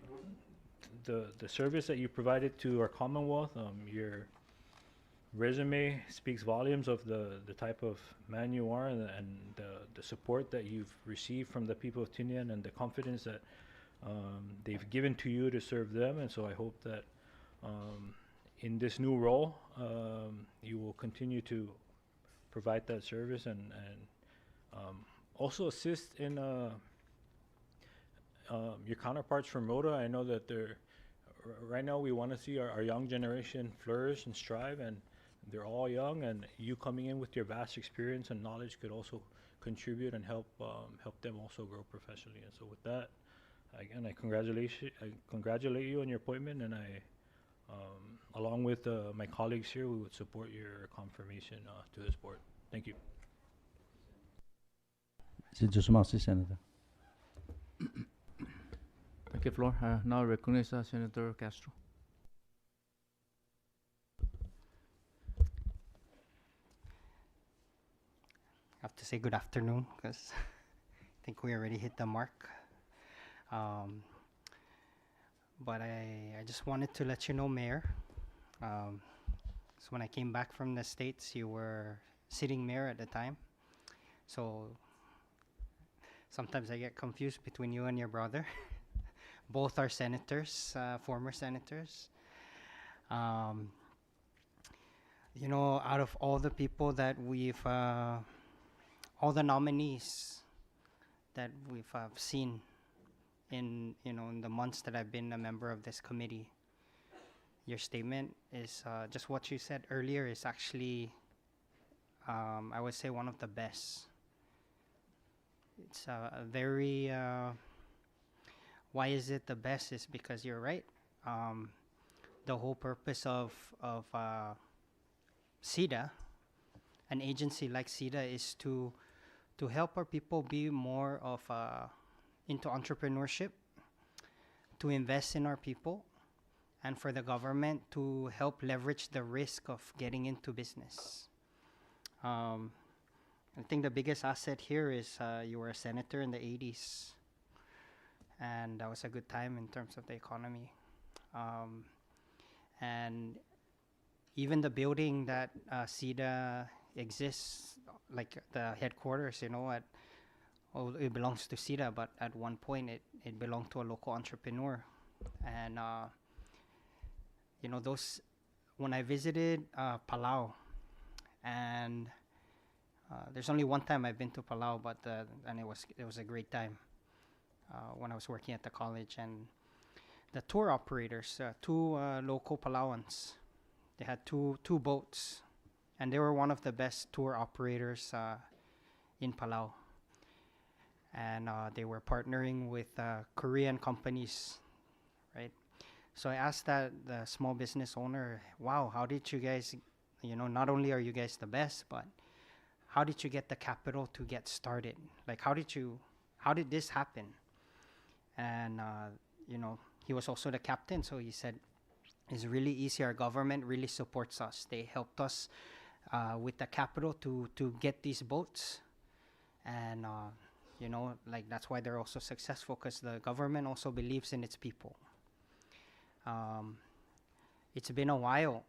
the service that you provided to our Commonwealth. Your resume speaks volumes of the type of man you are, and the support that you've received from the people of Tinian, and the confidence that they've given to you to serve them. And so I hope that in this new role, you will continue to provide that service and also assist in your counterparts from Rhoda. I know that right now we want to see our young generation flourish and strive, and they're all young, and you coming in with your vast experience and knowledge could also contribute and help them also grow professionally. And so with that, again, I congratulate you on your appointment, and along with my colleagues here, we would support your confirmation to this board. Thank you. Mr. Josumasi, Senator. Thank you, Floor. Now I recognize Senator Castro. I have to say good afternoon because I think we already hit the mark. But I just wanted to let you know, Mayor, so when I came back from the States, you were sitting mayor at the time. So sometimes I get confused between you and your brother. Both are senators, former senators. You know, out of all the people that we've, all the nominees that we've seen in the months that I've been a member of this committee, your statement is just what you said earlier is actually, I would say, one of the best. It's a very, why is it the best is because you're right. The whole purpose of CEDA, an agency like CEDA, is to help our people be more of into entrepreneurship, to invest in our people, and for the government to help leverage the risk of getting into business. I think the biggest asset here is you were a senator in the 80s, and that was a good time in terms of the economy. And even the building that CEDA exists, like the headquarters, it belongs to CEDA, but at one point it belonged to a local entrepreneur. And, those, when I visited Palau, and there's only one time I've been to Palau, but and it was a great time when I was working at the college. And the tour operators, two local Palauans, they had two boats, and they were one of the best tour operators in Palau. And they were partnering with Korean companies, right? So I asked the small business owner, wow, how did you guys, not only are you guys the best, but how did you get the capital to get started? Like, how did this happen? And, he was also the captain, so he said, it's really easy. Our government really supports us. They helped us with the capital to get these boats. And, that's why they're also successful, because the government also believes in its people. It's been a while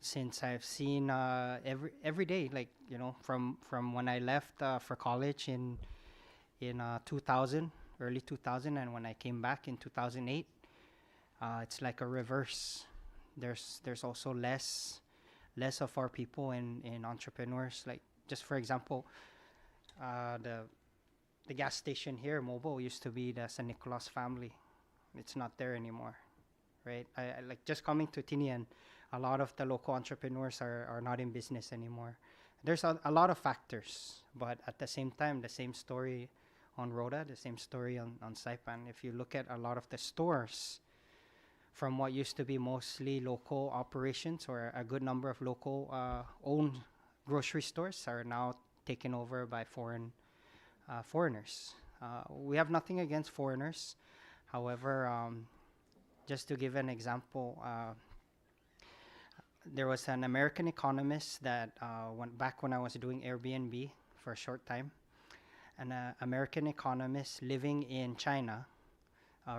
since I've seen every day, from when I left for college in 2000, early 2000, and when I came back in 2008, it's like a reverse. There's also less of our people in entrepreneurs. Like, just for example, the gas station here, Mobile, used to be the San Nicolas family. It's not there anymore, right? I like just coming to Tinian, a lot of the local entrepreneurs are not in business anymore. There's a lot of factors, but at the same time, the same story on Rhoda, the same story on Saipan. If you look at a lot of the stores, from what used to be mostly local operations, or a good number of local owned grocery stores, are now taken over by foreigners. We have nothing against foreigners. However, just to give an example, there was an American economist that went back when I was doing Airbnb for a short time. An American economist living in China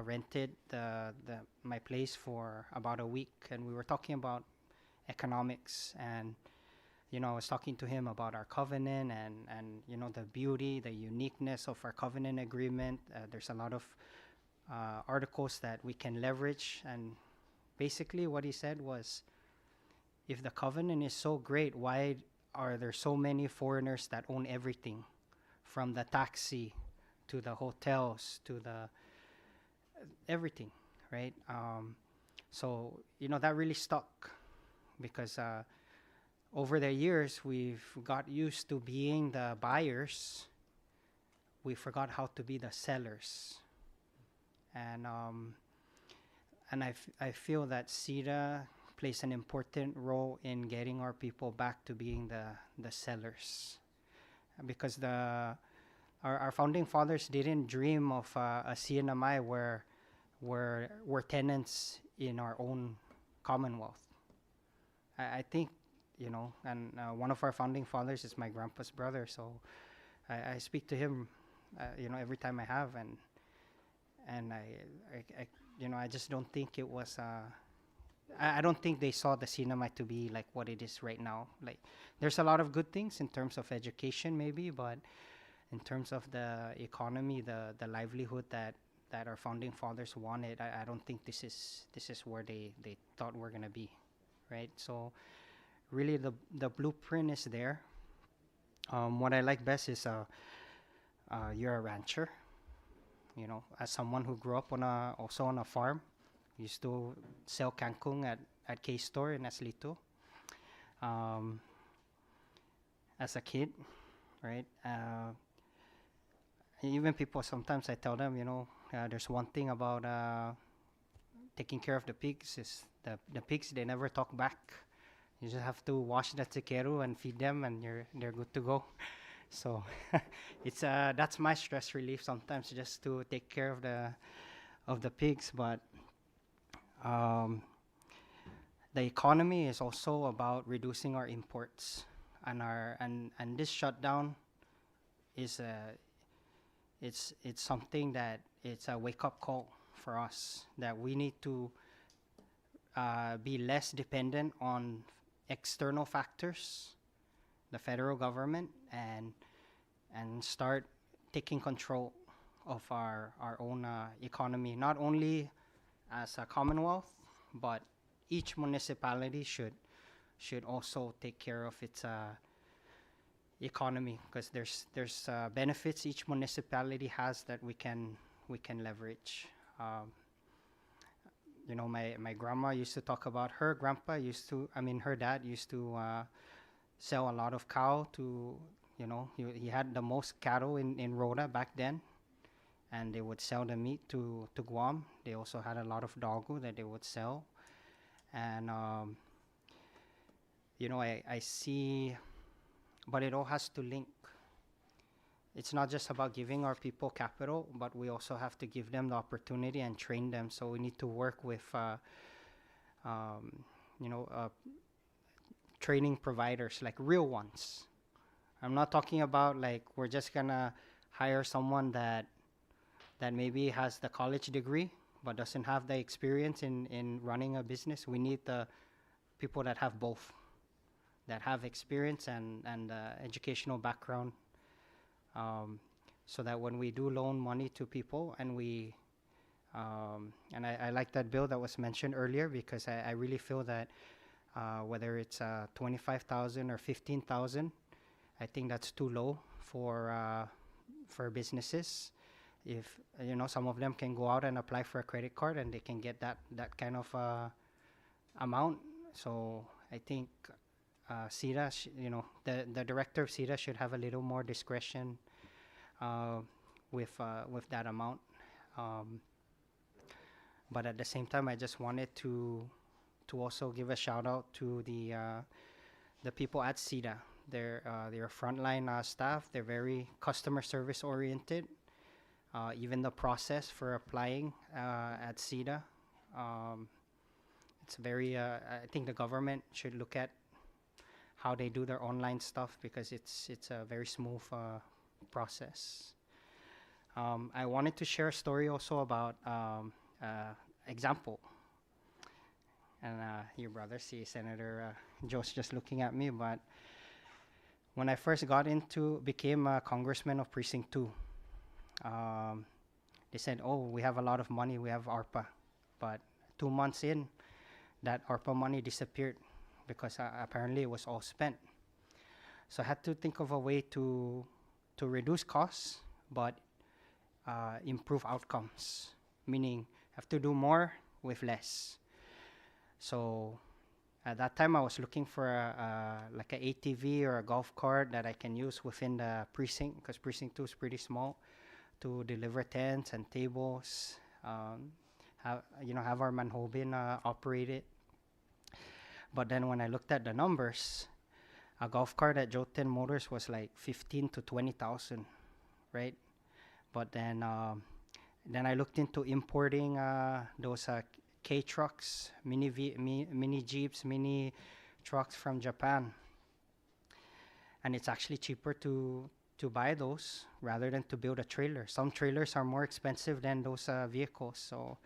rented my place for about a week, and we were talking about economics. And I was talking to him about our covenant and the beauty, the uniqueness of our covenant agreement. There's a lot of articles that we can leverage. And basically what he said was, if the covenant is so great, why are there so many foreigners that own everything, from the taxi to the hotels to the everything, right? So that really stuck because over the years we've got used to being the buyers. We forgot how to be the sellers, and I feel that CEDA plays an important role in getting our people back to being the sellers, because our founding fathers didn't dream of a CNMI where we're tenants in our own Commonwealth. I think, and one of our founding fathers is my grandpa's brother, so I speak to him, every time I have, and I just don't think it was. I don't think they saw the cinema to be like what it is right now. Like, there's a lot of good things in terms of education, maybe, but in terms of the economy, the livelihood that our founding fathers wanted, I don't think this is where they thought we're gonna be, right? So, really, the blueprint is there. What I like best is you're a rancher. As someone who grew up also on a farm, used to sell kangkong at K-Store in Aslito. As a kid, right? Even people, sometimes I tell them, there's one thing about taking care of the pigs is the pigs, they never talk back. You just have to wash the tekeru and feed them, and they're good to go. So it's that's my stress relief sometimes, just to take care of the pigs. But the economy is also about reducing our imports, and this shutdown is it's something that it's a wake-up call for us, that we need to be less dependent on external factors, the federal government, and start taking control of our own economy, not only as a Commonwealth, but each municipality should also take care of its economy, because there's benefits each municipality has that we can leverage. My grandma used to talk about her grandpa her dad used to sell a lot of cow to, he had the most cattle in Rhoda back then, and they would sell the meat to Guam. They also had a lot of doggo that they would sell. And, I see, but it all has to link. It's not just about giving our people capital, but we also have to give them the opportunity and train them. So we need to work with, training providers, like real ones. I'm not talking about like we're just gonna hire someone that maybe has the college degree but doesn't have the experience in running a business. We need the people that have both, that have experience and educational background, so that when we do loan money to people, and I like that bill that was mentioned earlier, because I really feel that whether it's 25,000 or 15,000, I think that's too low for businesses. If some of them can go out and apply for a credit card, and they can get that kind of amount. So I think CEDA, the director of CEDA should have a little more discretion with that amount. But at the same time, I just wanted to also give a shout out to the people at CEDA. They're frontline staff. They're very customer service oriented. Even the process for applying at CEDA, it's very. I think the government should look at how they do their online stuff, because it's a very smooth process. I wanted to share a story also about example. And your brother, see, Senator Joe's just looking at me, but when I first became a congressman of Precinct 2, they said, oh, we have a lot of money, we have ARPA. But 2 months in, that ARPA money disappeared, because apparently it was all spent. So I had to think of a way to reduce costs, but improve outcomes, meaning have to do more with less. So at that time, I was looking for like a ATV or a golf cart that I can use within the precinct, because precinct 2 is pretty small, to deliver tents and tables, have our manhobin operate it. But then when I looked at the numbers, a golf cart at Jotun Motors was like 15 to 20,000, right? But then I looked into importing those K trucks, mini Jeeps, mini trucks from Japan, and it's actually cheaper to buy those rather than to build a trailer. Some trailers are more expensive than those vehicles. So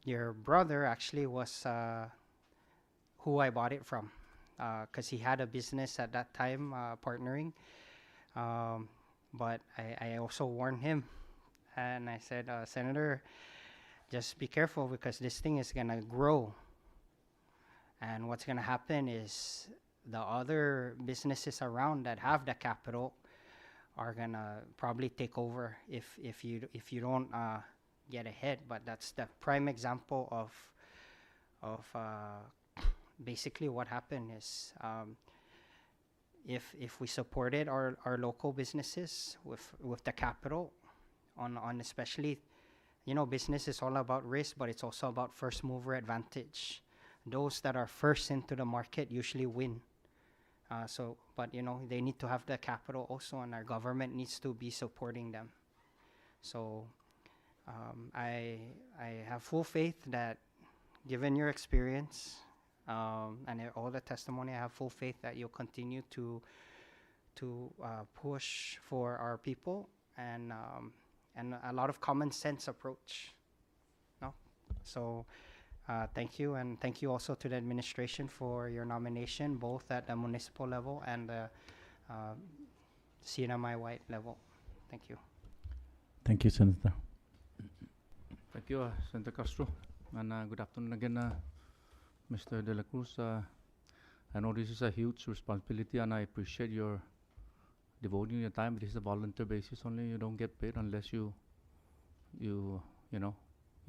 your brother actually was who I bought it from, because he had a business at that time partnering. But I also warned him, and I said, Senator, just be careful, because this thing is gonna grow. And what's gonna happen is the other businesses around that have the capital are gonna probably take over if you don't get ahead. But that's the prime example of basically what happened is, if we supported our local businesses with the capital on especially, business is all about risk, but it's also about first mover advantage. Those that are first into the market usually win. But they need to have the capital also, and our government needs to be supporting them. So I have full faith that, given your experience and all the testimony, I have full faith that you'll continue to push for our people, and a lot of common sense approach. No, so thank you, and thank you also to the administration for your nomination, both at the municipal level and the CNMI White level. Thank you. Thank you, Senator. Thank you, Senator Castro. And good afternoon again, Mr. De La Cruz. I know this is a huge responsibility, and I appreciate your devoting your time. This is a volunteer basis only. You don't get paid unless you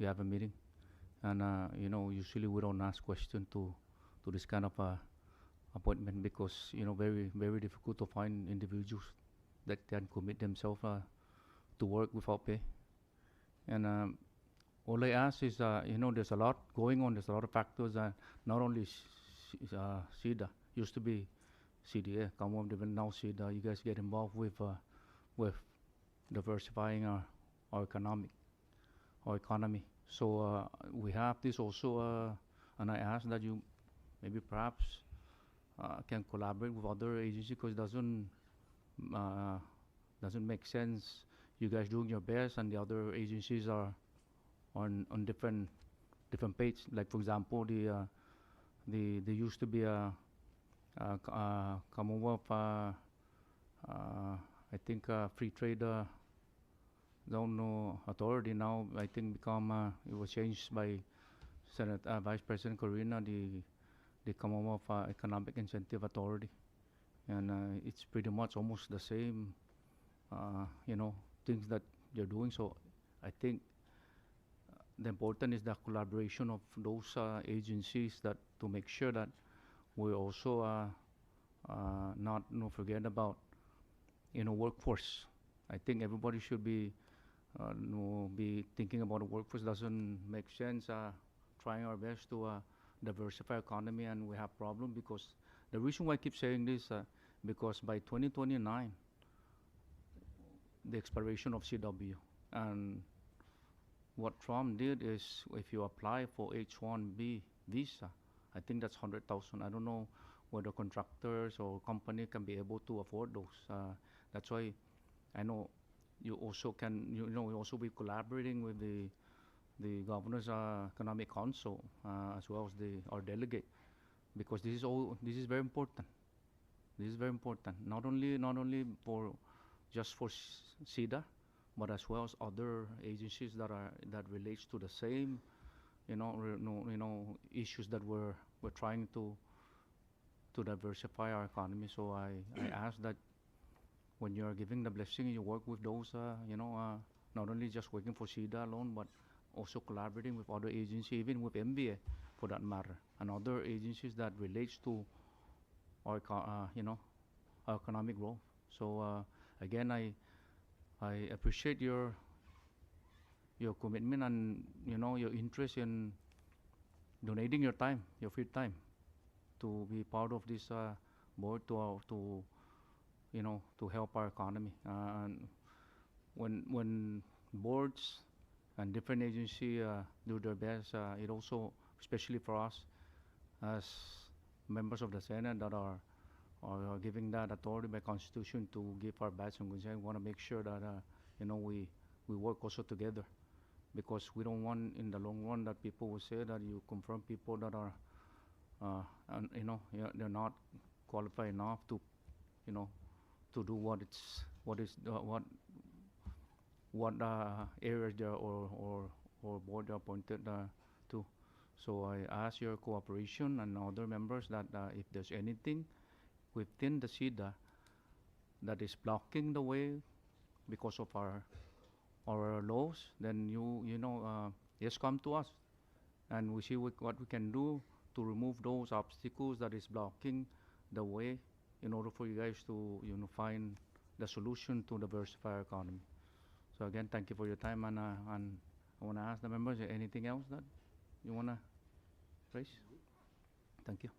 have a meeting. And usually we don't ask questions to this kind of appointment, because very, very difficult to find individuals that can commit themselves to work without pay. And all I ask is, there's a lot going on. There's a lot of factors. Not only CEDA, used to be CDA, Commonwealth Development, now CEDA. You guys get involved with diversifying our economy. So we have this also, and I ask that you maybe perhaps can collaborate with other agencies, because it doesn't make sense you guys doing your best and the other agencies are on different page. Like, for example, there used to be a Commonwealth, I think free trade authority. Now I think it was changed by Vice President Corina, the Commonwealth Economic Incentive Authority, and it's pretty much almost the same things that they're doing. So I think the important is the collaboration of those agencies, that to make sure that we also not forget about workforce. I think everybody should be thinking about the workforce. Doesn't make sense trying our best to diversify economy, and we have problem, because the reason why I keep saying this, because by 2029 the expiration of CW, and what Trump did is, if you apply for H-1B visa, I think that's 100,000. I don't know whether contractors or company can be able to afford those. That's why I know you also can, we also be collaborating with the Governor's Economic Council, as well as our delegate, because this is very important. This is very important, not only for just for CEDA, but as well as other agencies that relates to the same issues that we're trying to to diversify our economy. So I ask that when you are giving the blessing, you work with those, not only just working for SIDA alone, but also collaborating with other agencies, even with MBA for that matter, and other agencies that relates to our, our economic growth. So again, I appreciate your commitment and your interest in donating your time, your free time, to be part of this board to help our economy. And when boards and different agencies do their best, it also, especially for us as members of the Senate that are giving that authority by Constitution to give our best and concern, we want to make sure that we work also together, because we don't want in the long run that people will say that you confirm people that are they're not qualified enough to to do what areas they are or board they are appointed to. So I ask your cooperation and other members that if there's anything within the SIDA that is blocking the way because of our laws, then just come to us and we see what we can do to remove those obstacles that is blocking the way in order for you guys to find the solution to diversify our economy. So again, thank you for your time, and I want to ask the members, anything else that you want to raise? Thank you.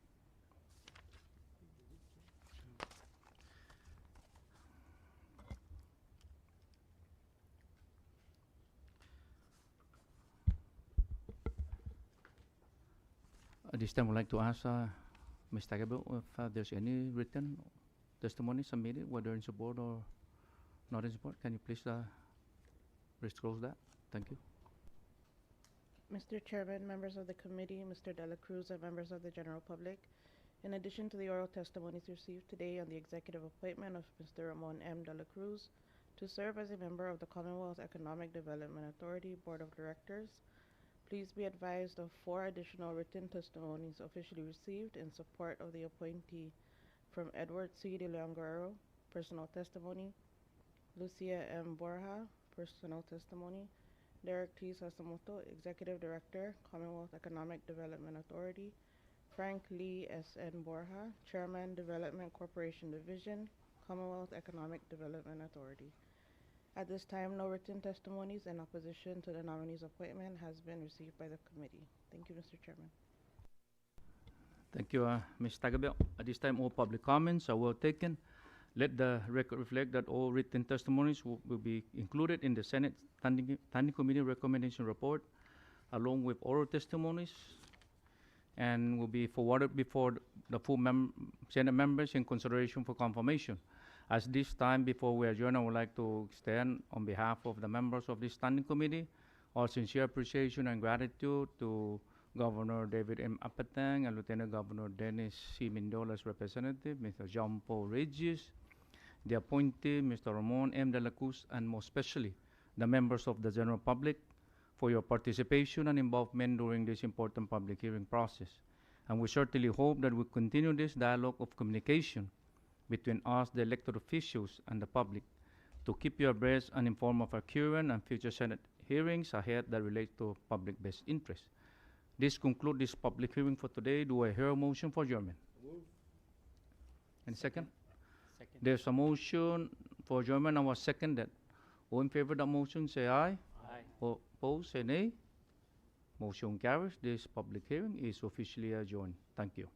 At this time, I would like to ask Ms. Tagabil if there's any written testimony submitted, whether in support or not in support. Can you please disclose that? Thank you. Mr. Chairman, members of the committee, Mr. De La Cruz, and members of the general public, in addition to the oral testimonies received today on the executive appointment of Mr. Ramon M. De La Cruz to serve as a member of the Commonwealth Economic Development Authority Board of Directors, please be advised of 4 additional written testimonies officially received in support of the appointee from Edward C. De Leon Guerrero, personal testimony; Lucia M. Borja, personal testimony; Derek T. Sasamoto, Executive Director, Commonwealth Economic Development Authority; Frank Lee S. N. Borja, Chairman, Development Corporation Division, Commonwealth Economic Development Authority. At this time, no written testimonies in opposition to the nominee's appointment has been received by the committee. Thank you, Mr. Chairman. Thank you, Ms. Tagabil. At this time, all public comments are well taken. Let the record reflect that all written testimonies will be included in the Senate Standing Committee recommendation report, along with oral testimonies, and will be forwarded before the full Senate members in consideration for confirmation. As this time, before we adjourn, I would like to extend, on behalf of the members of this standing committee, our sincere appreciation and gratitude to Governor David M. Apateng and Lieutenant Governor Dennis C. Mindola's representative, Mr. John Paul Regis, the appointee, Mr. Ramon M. De La Cruz, and most especially the members of the general public for your participation and involvement during this important public hearing process. And we certainly hope that we continue this dialogue of communication between us, the elected officials, and the public, to keep you abreast and informed of our current and future Senate hearings ahead that relate to public best interest. This concludes this public hearing for today. Do I hear a motion for adjournment? And second? Second. There's a motion for adjournment. I was seconded. All in favor of the motion, say aye. Aye. Opposed, say nay. Motion carries. This public hearing is officially adjourned. Thank you.